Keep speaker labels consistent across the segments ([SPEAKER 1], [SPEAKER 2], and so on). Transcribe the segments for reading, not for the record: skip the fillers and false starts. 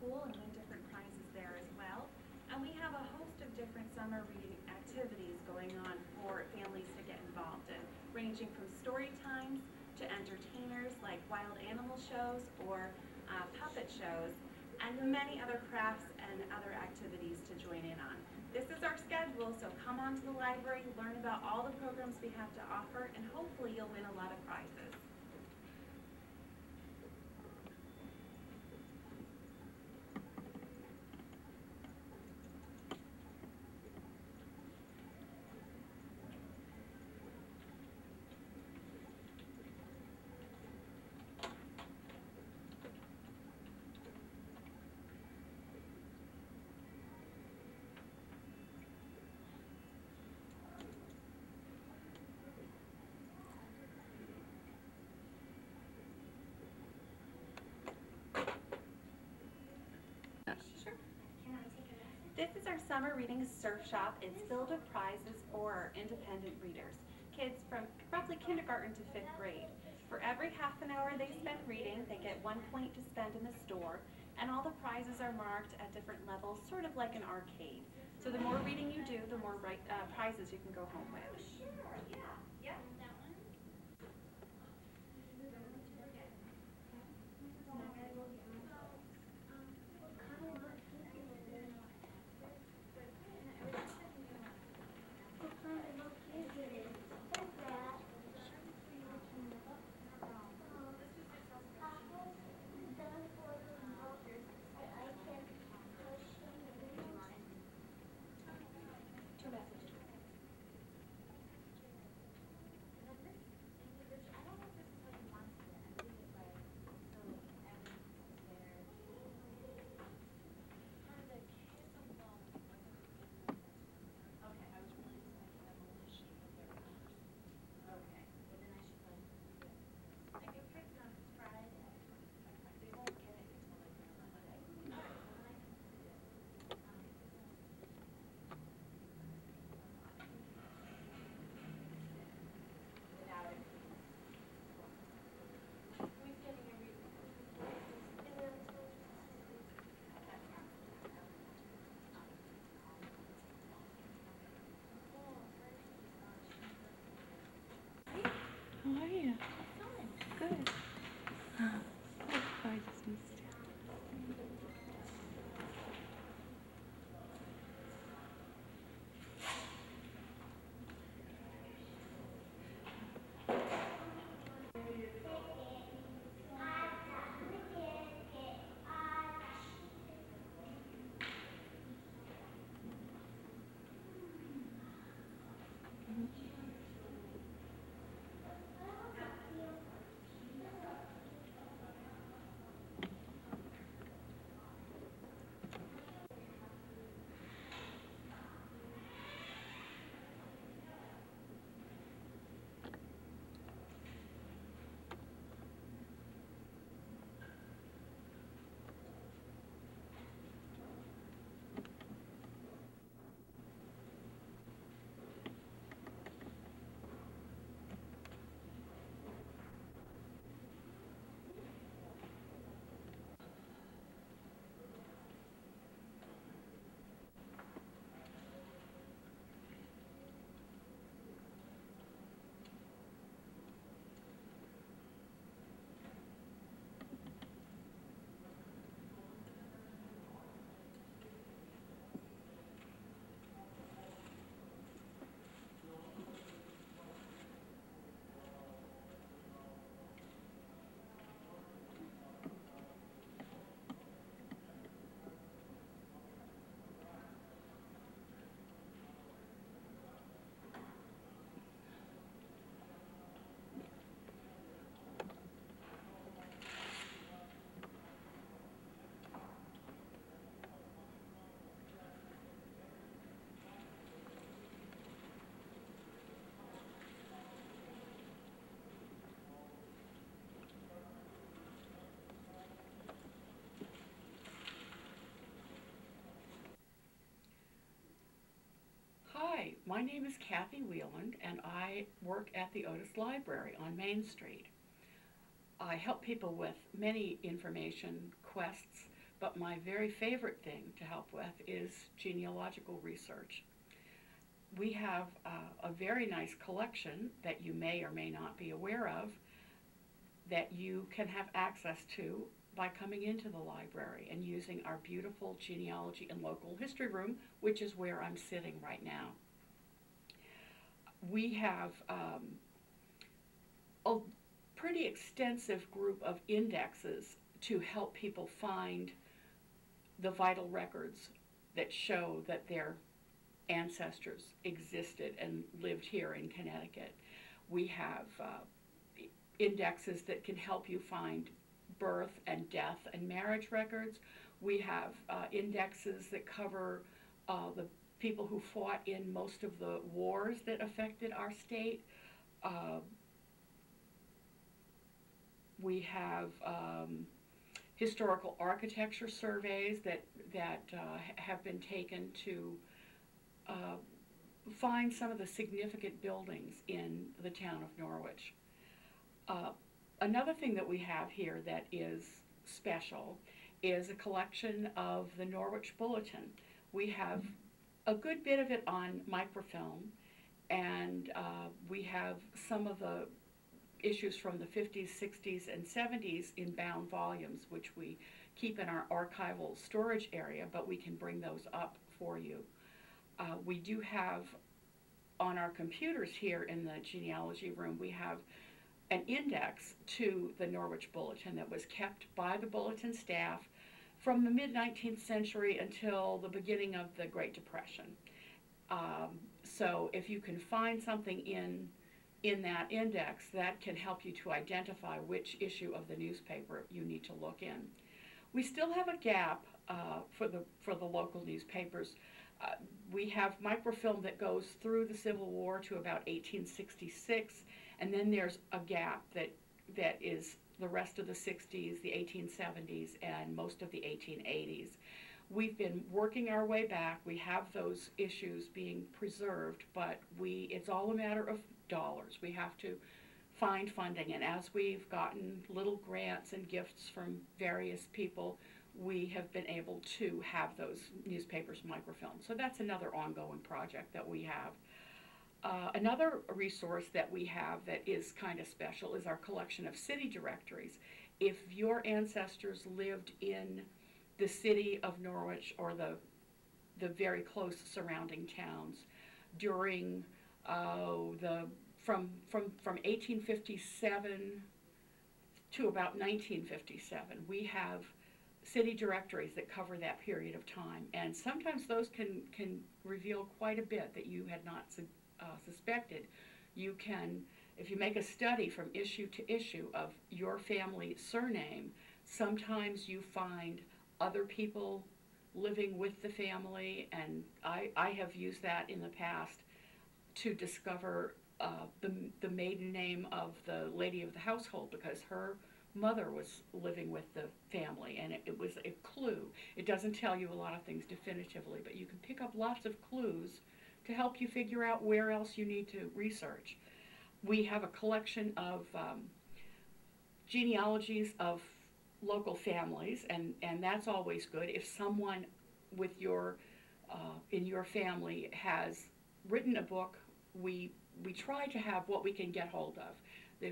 [SPEAKER 1] pool and win different prizes there as well. And we have a host of different summer reading activities going on for families to get involved in, ranging from story times to entertainers like wild animal shows or puppet shows, and many other crafts and other activities to join in on. This is our schedule, so come on to the library, learn about all the programs we have to offer, and hopefully you'll win a lot of prizes. This is our summer reading surf shop. It's filled with prizes for our independent readers, kids from roughly kindergarten to 5th grade. For every half an hour they spend reading, they get 1 point to spend in the store, and all the prizes are marked at different levels, sort of like an arcade. So the more reading you do, the more prizes you can go home with.
[SPEAKER 2] How are you? Good. I just missed you.
[SPEAKER 3] Hi, my name is Kathy Wheeland and I work at the Otis Library on Main Street. I help people with many information quests, but my very favorite thing to help with is genealogical research. We have a very nice collection that you may or may not be aware of that you can have access to by coming into the library and using our beautiful genealogy and local history room, which is where I'm sitting right now. We have a pretty extensive group of indexes to help people find the vital records that show that their ancestors existed and lived here in Connecticut. We have indexes that can help you find birth and death and marriage records. We have indexes that cover the people who fought in most of the wars that affected our state. We have historical architecture surveys that have been taken to find some of the significant buildings in the town of Norwich. Another thing that we have here that is special is a collection of the Norwich Bulletin. We have a good bit of it on microfilm, and we have some of the issues from the 50s, 60s, and 70s in bound volumes, which we keep in our archival storage area, but we can bring those up for you. We do have on our computers here in the genealogy room, we have an index to the Norwich Bulletin that was kept by the Bulletin staff from the mid-19th century until the beginning of the Great Depression. So if you can find something in that index, that can help you to identify which issue of the newspaper you need to look in. We still have a gap for the local newspapers. We have microfilm that goes through the Civil War to about 1866, and then there's a gap that is the rest of the 60s, the 1870s, and most of the 1880s. We've been working our way back. We have those issues being preserved, but it's all a matter of dollars. We have to find funding, and as we've gotten little grants and gifts from various people, we have been able to have those newspapers microfilmed. So that's another ongoing project that we have. Another resource that we have that is kind of special is our collection of city directories. If your ancestors lived in the city of Norwich or the very close surrounding towns during from 1857 to about 1957, we have city directories that cover that period of time, and sometimes those can reveal quite a bit that you had not suspected. You can, if you make a study from issue to issue of your family surname, sometimes you find other people living with the family, and I have used that in the past to discover the maiden name of the lady of the household, because her mother was living with the family, and it was a clue. It doesn't tell you a lot of things definitively, but you can pick up lots of clues to help you figure out where else you need to research. We have a collection of genealogies of local families, and that's always good. If someone with your in your family has written a book, we try to have what we can get hold of.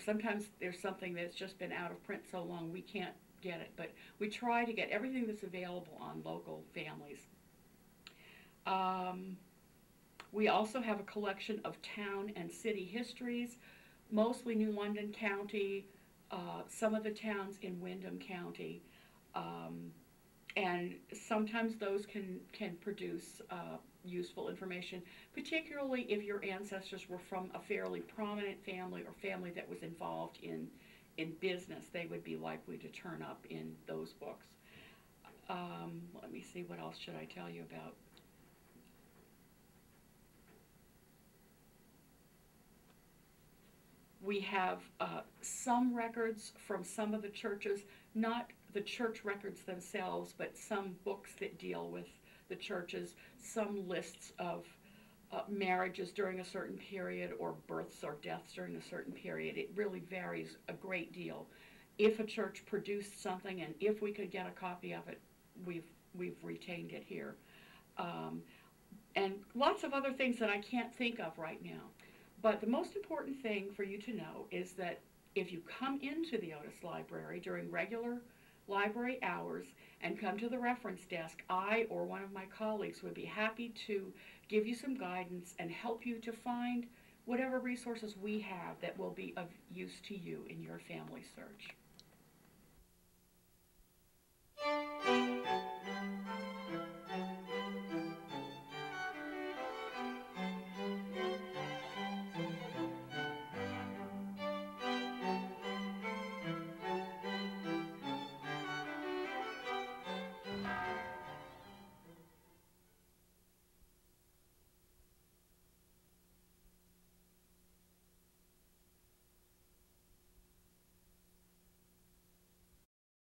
[SPEAKER 3] Sometimes there's something that's just been out of print so long we can't get it, but we try to get everything that's available on local families. We also have a collection of town and city histories, mostly New London County, some of the towns in Windham County, and sometimes those can produce useful information, particularly if your ancestors were from a fairly prominent family or family that was involved in business. They would be likely to turn up in those books. Let me see, what else should I tell you about? We have some records from some of the churches, not the church records themselves, but some books that deal with the churches, some lists of marriages during a certain period or births or deaths during a certain period. It really varies a great deal. If a church produced something and if we could get a copy of it, we've retained it here. And lots of other things that I can't think of right now. But the most important thing for you to know is that if you come into the Otis Library during regular library hours and come to the reference desk, I or one of my colleagues would be happy to give you some guidance and help you to find whatever resources we have that will be of use to you in your family search.